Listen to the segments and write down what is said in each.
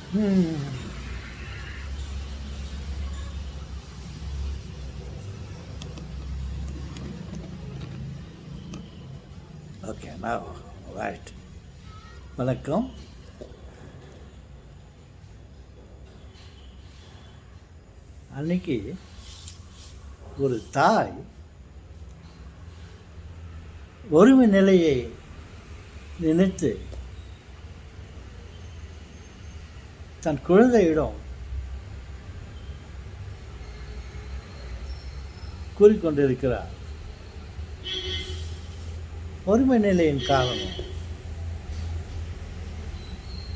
Okay நான் right. வணக்கம். அன்னைக்கு ஒரு தாய் ஒருமை நிலையை நினைத்து தன் குழந்தையிடம் கூறிக்கொண்டிருக்கிறார். ஒருமை நிலையின் காரணம்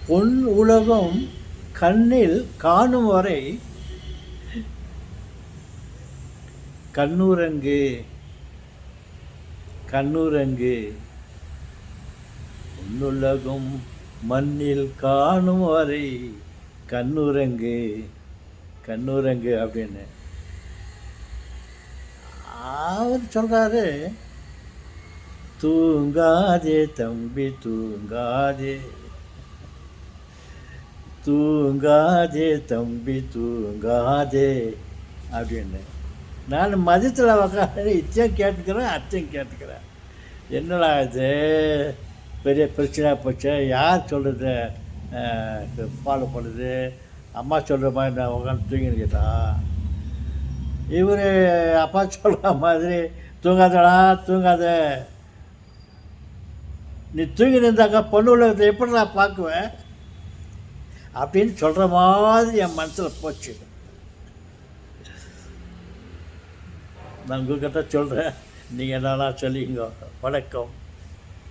பொன் உலகம் கண்ணில் காணும் வரை கண்ணுரங்கு கண்ணுரங்கு, பொன்னுலகம் மண்ணில் காணும் வரை கண்ணுரங்கு கண்ணுரங்கு அப்படின்னு அவர் சொல்றாரு. தூங்காதே தம்பி தூங்காதே, தூங்காதே தம்பி தூங்காதே அப்படின்னு. நான் மதியத்தில் உக்காந்து இச்சையும் கேட்டுக்கிறேன், அச்சையும் கேட்டுக்கிறேன். என்னடா இது பெரிய பிரச்சனையாக போச்சு, யார் சொல்கிறது ஃபாலோ பண்ணுது, அம்மா சொல்கிற மாதிரி நான் உட்காந்து தூங்கின்னு கேட்டா, இவர் அப்பா சொல்கிற மாதிரி தூங்காதடா தூங்காத, நீ தூங்கி நின்றாக்கா பொண்ணு உலகத்தை எப்படி நான் பார்க்குவேன் அப்படின்னு சொல்கிற மாதிரி என் மனசில் போச்சு. நான் உங்கள்கிட்ட சொல்கிறேன், நீங்கள் என்னன்னா சொல்லிங்க. வணக்கம்.